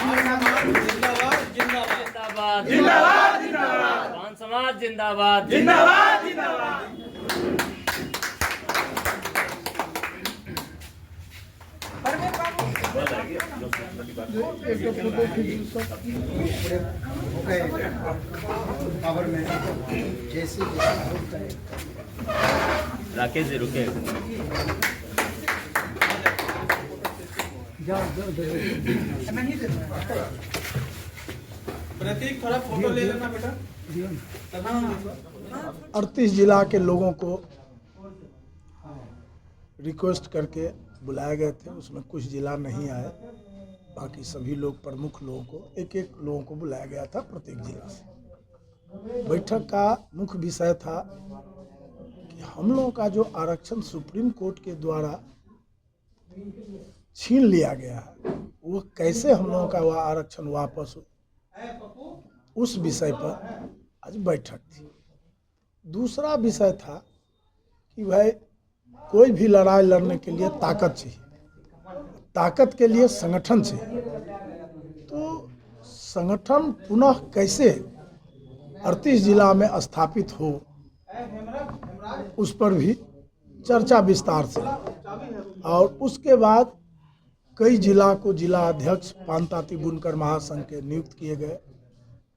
जिंदाबाद जिंदाबाद जिंदाबाद। पान समाज जिंदाबाद जिंदाबाद जिंदाबाद। राकेश जी रुके। प्रतीक थोड़ा फोटो ले लेना बेटा। 38 जिला के लोगों को रिक्वेस्ट करके बुलाए गए थे, उसमें कुछ जिला नहीं आए, बाकी सभी लोग प्रमुख लोगों को एक लोगों को बुलाया गया था प्रत्येक जिला से। बैठक का मुख्य विषय था कि हम लोगों का जो आरक्षण सुप्रीम कोर्ट के द्वारा छीन लिया गया है वो कैसे हम लोगों का वह आरक्षण वापस हो, उस विषय पर आज बैठक थी। दूसरा विषय था कि भाई कोई भी लड़ाई लड़ने के लिए ताकत चाहिए, ताकत के लिए संगठन चाहिए। तो संगठन पुनः कैसे 38 जिला में स्थापित हो, उस पर भी चर्चा विस्तार से। और उसके बाद कई जिला को जिला अध्यक्ष पान तांती बुनकर महासंघ के नियुक्त किए गए,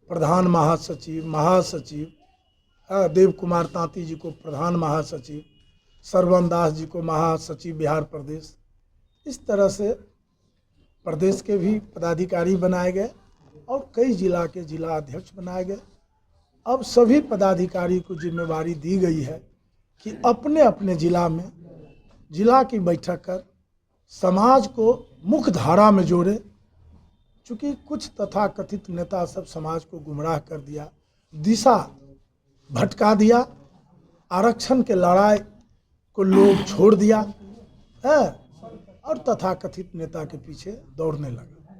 प्रधान महासचिव, महासचिव, देव कुमार तांती जी को प्रधान महासचिव, सरवन दास जी को महासचिव बिहार प्रदेश। इस तरह से प्रदेश के भी पदाधिकारी बनाए गए और कई जिला के जिला अध्यक्ष बनाए गए। अब सभी पदाधिकारी को जिम्मेवारी दी गई है कि अपने अपने जिला में जिला की बैठक कर समाज को मुख्य धारा में जोड़े। चूँकि कुछ तथाकथित नेता सब समाज को गुमराह कर दिया, दिशा भटका दिया, आरक्षण के लड़ाई को लोग छोड़ दिया है और तथाकथित नेता के पीछे दौड़ने लगा।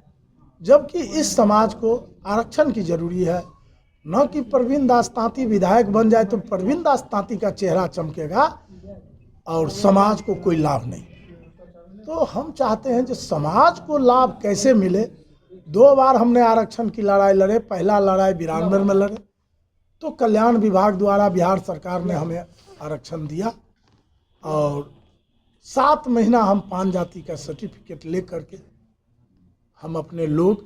जबकि इस समाज को आरक्षण की जरूरी है, न कि प्रवीण दास तांती विधायक बन जाए तो प्रवीण दास तांती का चेहरा चमकेगा और समाज को कोई लाभ नहीं। तो हम चाहते हैं कि समाज को लाभ कैसे मिले। 2 बार हमने आरक्षण की लड़ाई लड़े, पहला लड़ाई 92 में लड़े, तो कल्याण विभाग द्वारा बिहार सरकार ने हमें आरक्षण दिया और 7 महीना हम पान जाति का सर्टिफिकेट ले करके हम अपने लोग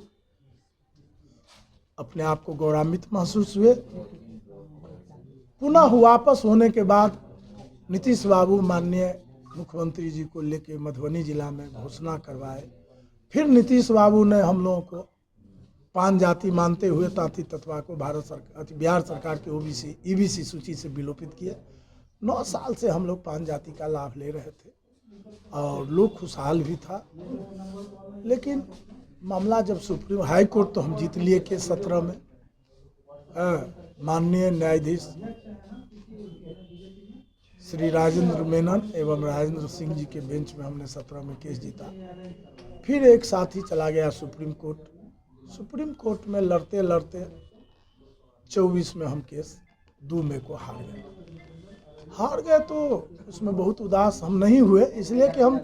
अपने आप को गौरवान्वित महसूस हुए। पुनः वापस होने के बाद नीतीश बाबू माननीय मुख्यमंत्री जी को लेके मधुबनी जिला में घोषणा करवाए। फिर नीतीश बाबू ने हम लोगों को पान जाति मानते हुए तांती तत्वा को बिहार सरकार के ओबीसी ईबीसी सूची से विलोपित किए। 9 साल से हम लोग पान जाति का लाभ ले रहे थे और लोग खुशहाल भी था। लेकिन मामला जब सुप्रीम हाई कोर्ट तो हम जीत लिए केस 17 में, माननीय न्यायाधीश श्री राजेंद्र मेनन एवं राजेंद्र सिंह जी के बेंच में हमने 17 में केस जीता। फिर एक साथ ही चला गया सुप्रीम कोर्ट। सुप्रीम कोर्ट में लड़ते लड़ते 24 में हम केस 2 मई को हार गए। तो उसमें बहुत उदास हम नहीं हुए, इसलिए कि हम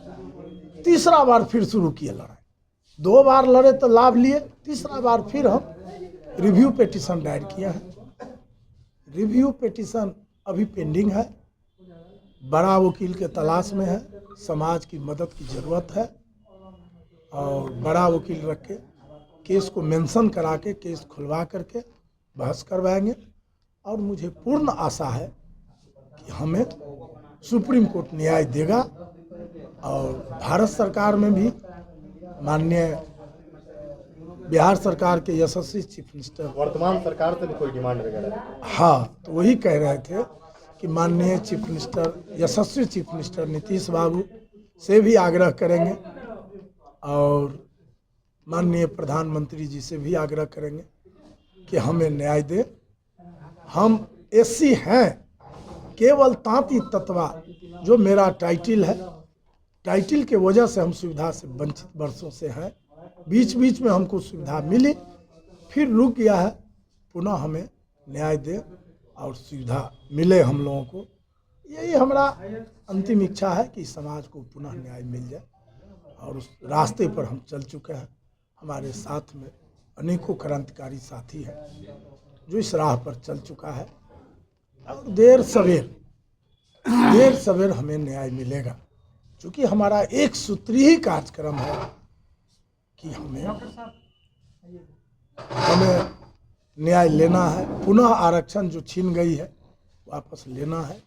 तीसरा बार फिर शुरू किए लड़ाई। 2 बार लड़े तो लाभ लिए, तीसरा बार फिर हम रिव्यू पिटीशन दायर किया है। रिव्यू पिटीशन अभी पेंडिंग है, बड़ा वकील के तलाश में है, समाज की मदद की ज़रूरत है और बड़ा वकील रख के केस को मेंशन करा के केस खुलवा करके बहस करवाएंगे। और मुझे पूर्ण आशा है कि हमें सुप्रीम कोर्ट न्याय देगा और भारत सरकार में भी माननीय बिहार सरकार के यशस्वी चीफ मिनिस्टर, वर्तमान सरकार से भी कोई डिमांड वगैरह? हाँ, तो वही कह रहे थे कि माननीय चीफ मिनिस्टर, यशस्वी चीफ मिनिस्टर नीतीश बाबू से भी आग्रह करेंगे और माननीय प्रधानमंत्री जी से भी आग्रह करेंगे कि हमें न्याय दे। हम एससी हैं, केवल तांती तत्वा जो मेरा टाइटिल है, टाइटिल के वजह से हम सुविधा से वंचित वर्षों से हैं। बीच बीच में हमको सुविधा मिली, फिर रुक गया है। पुनः हमें न्याय दे और सुविधा मिले हम लोगों को। यही हमारा अंतिम इच्छा है कि समाज को पुनः न्याय मिल जाए और उस रास्ते पर हम चल चुके हैं। हमारे साथ में अनेकों क्रांतिकारी साथी हैं जो इस राह पर चल चुका है और देर सवेर हमें न्याय मिलेगा, क्योंकि हमारा एक सूत्री ही कार्यक्रम है कि हमें न्याय लेना है, पुनः आरक्षण जो छीन गई है वापस लेना है।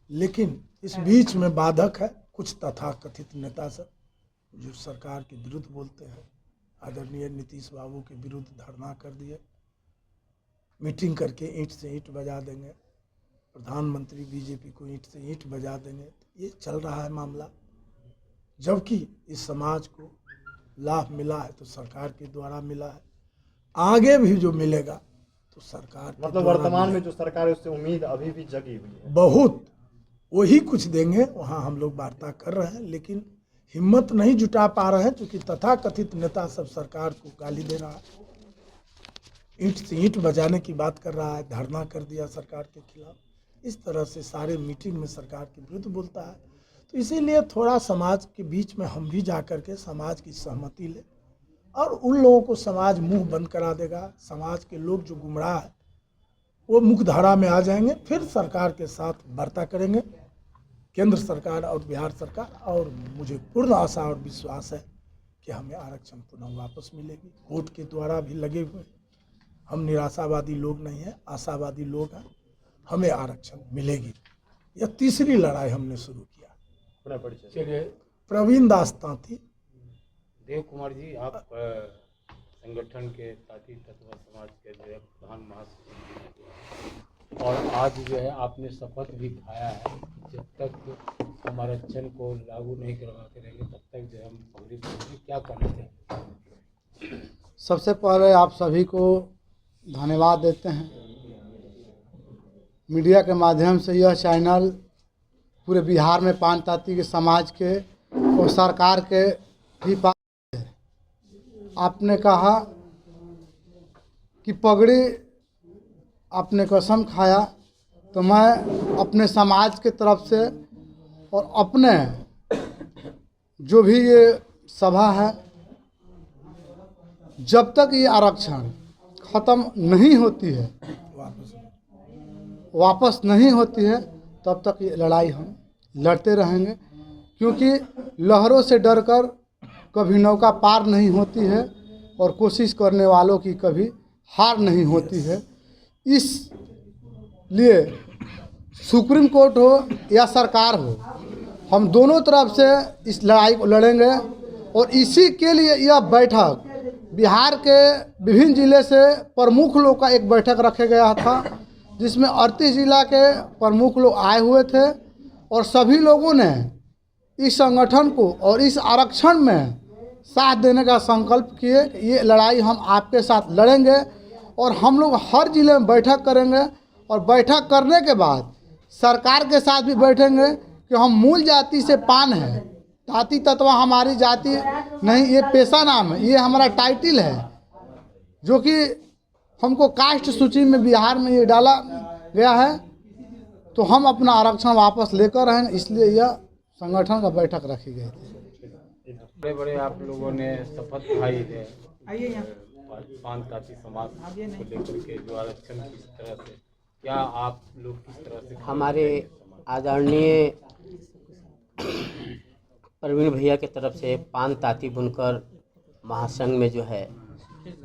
लेकिन इस बीच में बाधक है कुछ तथाकथित नेता सब जो सरकार के विरुद्ध बोलते हैं। आदरणीय नीतीश बाबू के विरुद्ध धरना कर दिए, मीटिंग करके ईंट से ईंट बजा देंगे, प्रधानमंत्री बीजेपी को ईंट से ईंट बजा देंगे। ये चल रहा है मामला, जबकि इस समाज को लाभ मिला है तो सरकार के द्वारा मिला है, आगे भी जो मिलेगा तो सरकार के मतलब द्वारा वर्तमान में मिलेगा। जो सरकार है उससे उम्मीद अभी भी जगी हुई है। बहुत वही कुछ देंगे, वहाँ हम लोग वार्ता कर रहे हैं, लेकिन हिम्मत नहीं जुटा पा रहे हैं क्योंकि तथाकथित नेता सब सरकार को गाली दे रहा है, ईंट से ईंट बजाने की बात कर रहा है, धरना कर दिया सरकार के खिलाफ। इस तरह से सारे मीटिंग में सरकार के विरुद्ध बोलता है। तो इसीलिए थोड़ा समाज के बीच में हम भी जा कर के समाज की सहमति ले और उन लोगों को समाज मुंह बंद करा देगा। समाज के लोग जो गुमराह है वो मुख्यधारा में आ जाएंगे, फिर सरकार के साथ वार्ता करेंगे, केंद्र सरकार और बिहार सरकार। और मुझे पूर्ण आशा और विश्वास है कि हमें आरक्षण पुनः वापस मिलेगी। कोर्ट के द्वारा भी लगे हुए, हम निराशावादी लोग नहीं हैं, आशावादी लोग हैं, हमें आरक्षण मिलेगी। यह तीसरी लड़ाई हमने शुरू किया। पुनः परिचय। चलिए प्रवीण दास तांती। देव कुमार जी, आप संगठन के ताती तत्व समाज के जो है प्रधान महासचिव, और आज जो है आपने शपथ भी खाया है कि जब तक हम आरक्षण को लागू नहीं करवाते रहेंगे तब तक जो है हम कांग्रेस करेंगे। क्या कहना चाहिए? सबसे पहले आप सभी को धन्यवाद देते हैं। मीडिया के माध्यम से यह चैनल पूरे बिहार में पान ताती के समाज के और सरकार के भी पास है। आपने कहा कि पगड़ी आपने कसम खाया, तो मैं अपने समाज के तरफ से और अपने जो भी ये सभा है, जब तक ये आरक्षण ख़त्म नहीं होती है, वापस नहीं होती है, तब तक ये लड़ाई हम लड़ते रहेंगे। क्योंकि लहरों से डरकर कभी नौका पार नहीं होती है और कोशिश करने वालों की कभी हार नहीं होती है। इसलिए सुप्रीम कोर्ट हो या सरकार हो, हम दोनों तरफ से इस लड़ाई को लड़ेंगे। और इसी के लिए यह बैठक बिहार के विभिन्न जिले से प्रमुख लोग का एक बैठक रखा गया था, जिसमें 38 जिला के प्रमुख लोग आए हुए थे और सभी लोगों ने इस संगठन को और इस आरक्षण में साथ देने का संकल्प किए। ये लड़ाई हम आपके साथ लड़ेंगे और हम लोग हर जिले में बैठक करेंगे और बैठक करने के बाद सरकार के साथ भी बैठेंगे कि हम मूल जाति से पान है, ताती तत्वा हमारी जाति नहीं, ये पेशा नाम है, ये हमारा टाइटल है, जो कि हमको कास्ट सूची में बिहार में ये डाला गया है। तो हम अपना आरक्षण वापस लेकर रहेंगे, इसलिए यह संगठन का बैठक रखी गई थी। बड़े बड़े आप लोगों ने शपथ खाई है पान ताती समाज को लेकर के, जो आरक्षण किस तरह से, क्या आप लोग किस तरह से? हमारे आदरणीय प्रवीण भैया की तरफ से पान ताती बुनकर महासंघ में जो है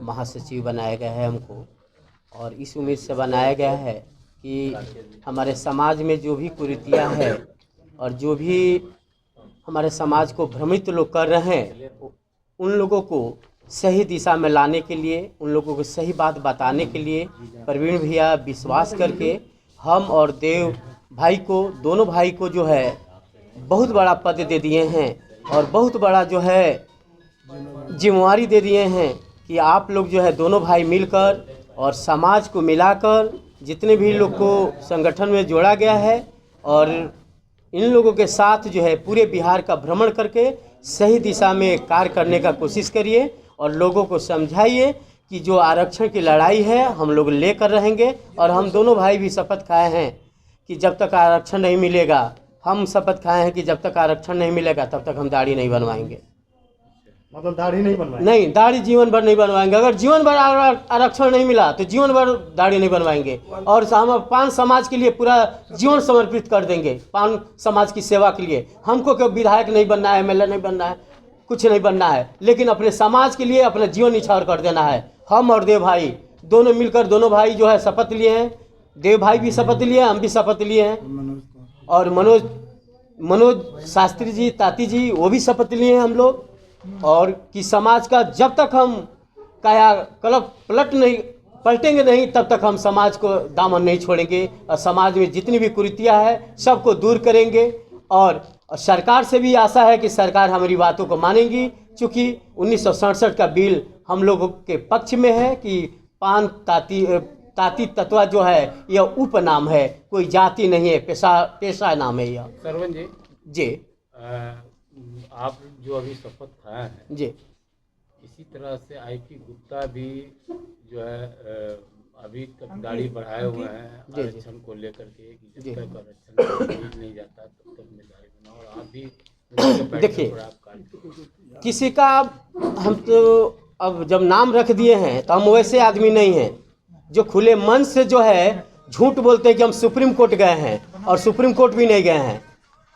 महासचिव बनाया गया है हमको, और इस उम्मीद से बनाया गया है कि हमारे समाज में जो भी कुरीतियाँ है और जो भी हमारे समाज को भ्रमित लोग कर रहे हैं, उन लोगों को सही दिशा में लाने के लिए, उन लोगों को सही बात बताने के लिए प्रवीण भैया विश्वास करके हम और देव भाई को, दोनों भाई को जो है बहुत बड़ा पद दे दिए हैं और बहुत बड़ा जो है जिम्मेवारी दे दिए हैं कि आप लोग जो है दोनों भाई मिलकर और समाज को मिलाकर जितने भी लोग को संगठन में जोड़ा गया है, और इन लोगों के साथ जो है पूरे बिहार का भ्रमण करके सही दिशा में कार्य करने का कोशिश करिए और लोगों को समझाइए कि जो आरक्षण की लड़ाई है हम लोग लेकर रहेंगे। और हम दोनों भाई भी शपथ खाए हैं कि जब तक आरक्षण नहीं मिलेगा, हम शपथ खाए हैं कि जब तक आरक्षण नहीं मिलेगा तब तक हम दाढ़ी नहीं बनवाएंगे। मतलब दाढ़ी नहीं बनवाएंगे? नहीं, दाढ़ी जीवन भर नहीं बनवाएंगे। अगर जीवन भर आरक्षण नहीं मिला तो जीवन भर दाढ़ी नहीं बनवाएंगे। और हम पान समाज के लिए पूरा जीवन समर्पित कर देंगे, पान समाज की सेवा के लिए। हमको कोई विधायक नहीं बनना है, एमएलए नहीं बनना है, कुछ नहीं बनना है, लेकिन अपने समाज के लिए अपना जीवन निछावर कर देना है। हम और देव भाई दोनों मिलकर, दोनों भाई जो है शपथ लिए हैं। देव भाई भी शपथ लिए हैं, हम भी शपथ लिए हैं, और मनोज शास्त्री जी, ताती जी, वो भी शपथ लिए हैं हम लोग। और कि समाज का जब तक हम कायाकल्प पलटेंगे नहीं, तब तक हम समाज को दामन नहीं छोड़ेंगे। और समाज में जितनी भी कुरीतियाँ हैं सबको दूर करेंगे। और सरकार से भी आशा है कि सरकार हमारी बातों को मानेगी, क्योंकि 1967 का बिल हम लोगों के पक्ष में है कि पान ताती तत्वा जो है यह उपनाम है, कोई जाति नहीं है, पेशा नाम है यह। सरवन जी, आप जो अभी शपथ खाए हैं जी, इसी तरह से आईपी गुप्ता भी जो है अभी तक दाढ़ी बढ़ाए हुए हैं आरक्षण को लेकर के, कि जब तक आरक्षण नहीं जाता तब तक मैं दाढ़ी बनाऊं। और आप भी देखिए, किसी का हम तो अब जब नाम रख दिए हैं तो हम वैसे आदमी नहीं हैं जो खुले मन से जो है झूठ बोलते हैं कि हम सुप्रीम कोर्ट गए हैं, और सुप्रीम कोर्ट भी नहीं गए हैं।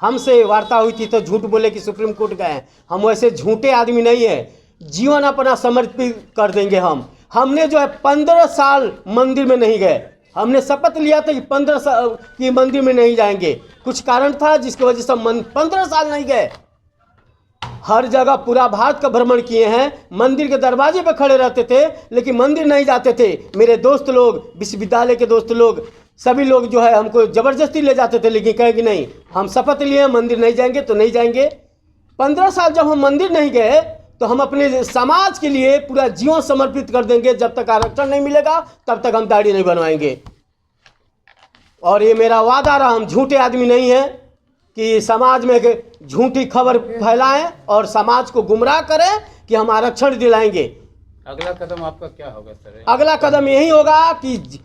हमसे वार्ता हुई थी तो झूठ बोले कि सुप्रीम कोर्ट गए हैं। हम वैसे झूठे आदमी नहीं है, जीवन अपना समर्पित कर देंगे हम। हमने जो है 15 साल मंदिर में नहीं गए। हमने शपथ लिया था कि 15 साल की मंदिर में नहीं जाएंगे। कुछ कारण था जिसकी वजह से हम 15 साल नहीं गए। हर जगह पूरा भारत का भ्रमण किए हैं, मंदिर के दरवाजे पर खड़े रहते थे लेकिन मंदिर नहीं जाते थे। मेरे दोस्त लोग, विश्वविद्यालय के दोस्त लोग, सभी लोग जो है हमको ज़बरदस्ती ले जाते थे, लेकिन कहे कि नहीं, हम शपथ लिए मंदिर नहीं जाएंगे तो नहीं जाएंगे। 15 साल जब हम मंदिर नहीं गए तो हम अपने समाज के लिए पूरा जीवन समर्पित कर देंगे। जब तक आरक्षण नहीं मिलेगा तब तक हम दाढ़ी नहीं बनवाएंगे। और ये मेरा वादा रहा, हम झूठे आदमी नहीं हैं कि समाज में झूठी खबर फैलाएं और समाज को गुमराह करें कि हम आरक्षण दिलाएंगे। अगला कदम आपका क्या होगा सर? अगला कदम यही होगा कि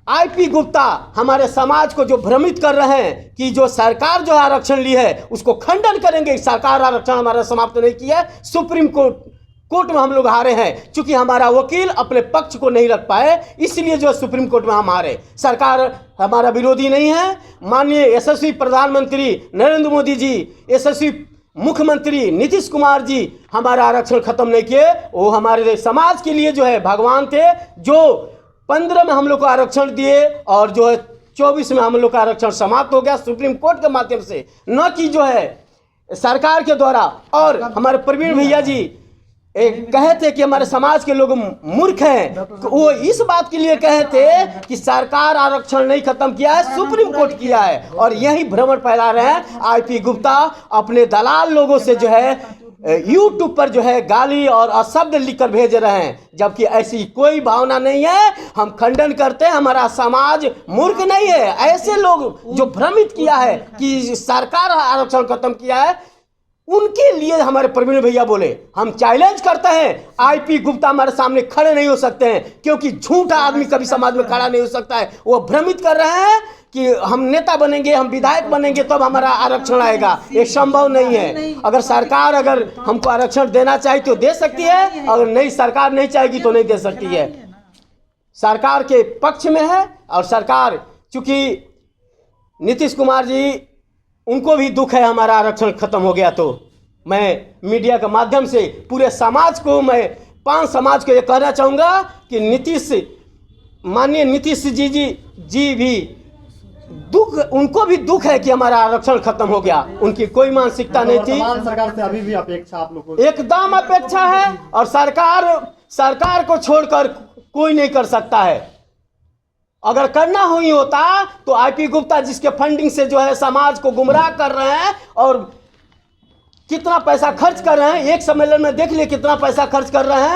आईपी गुप्ता हमारे समाज को जो भ्रमित कर रहे हैं कि जो सरकार जो आरक्षण ली है उसको खंडन करेंगे। सरकार आरक्षण हमारा समाप्त नहीं किया है, सुप्रीम कोर्ट में हम लोग हारे हैं। चूंकि हमारा वकील अपने पक्ष को नहीं रख पाए, इसलिए जो सुप्रीम कोर्ट में हम हारे। सरकार हमारा विरोधी नहीं है। माननीय यशस्वी प्रधानमंत्री नरेंद्र मोदी जी, यशस्वी मुख्यमंत्री नीतीश कुमार जी हमारा आरक्षण खत्म नहीं किए। वो हमारे समाज के लिए जो है भगवान थे, जो 15 में हम लोग को आरक्षण दिए और जो है 24 में हम लोग का आरक्षण समाप्त हो गया सुप्रीम कोर्ट के माध्यम से, न कि जो है सरकार के द्वारा। और हमारे प्रवीण भैया जी कहे थे कि हमारे समाज के लोग मूर्ख हैं, वो इस बात के लिए कहे थे कि सरकार आरक्षण नहीं खत्म किया है, सुप्रीम कोर्ट किया है। और यही भ्रमण फैला रहे हैं आईपी गुप्ता अपने दलाल लोगों से जो है यूट्यूब पर जो है गाली और अशब्द लिखकर भेज रहे हैं, जबकि ऐसी कोई भावना नहीं है। हम खंडन करते हैं, हमारा समाज मूर्ख नहीं है। ऐसे लोग जो भ्रमित किया है कि सरकार आरक्षण खत्म किया है, उनके लिए हमारे प्रवीण भैया बोले, हम चैलेंज करते हैं, आईपी गुप्ता हमारे सामने खड़े नहीं हो सकते हैं, क्योंकि झूठा आदमी कभी समाज में खड़ा नहीं हो सकता है। वो भ्रमित कर रहे हैं कि हम नेता बनेंगे, हम विधायक बनेंगे तब हमारा आरक्षण आएगा। ये संभव नहीं है। अगर सरकार अगर हमको आरक्षण देना चाहे तो दे सकती है, अगर नहीं, सरकार नहीं चाहेगी तो नहीं दे सकती है। सरकार के पक्ष में है। और सरकार, चूंकि नीतीश कुमार जी, उनको भी दुख है हमारा आरक्षण खत्म हो गया। तो मैं मीडिया के माध्यम से पूरे समाज को, मैं पान समाज को ये कहना चाहूँगा कि माननीय नीतीश जी भी दुख, उनको भी दुख है कि हमारा आरक्षण खत्म हो गया। उनकी कोई मानसिकता नहीं थी। सरकार से अभी भी अपेक्षा आप लोगों को? एकदम अपेक्षा है, और सरकार को छोड़कर कोई नहीं कर सकता है। अगर करना ही होता तो आईपी गुप्ता जिसके फंडिंग से जो है समाज को गुमराह कर रहे हैं और कितना पैसा खर्च कर रहे हैं, एक सम्मेलन में देख लिए कितना पैसा खर्च कर रहे हैं।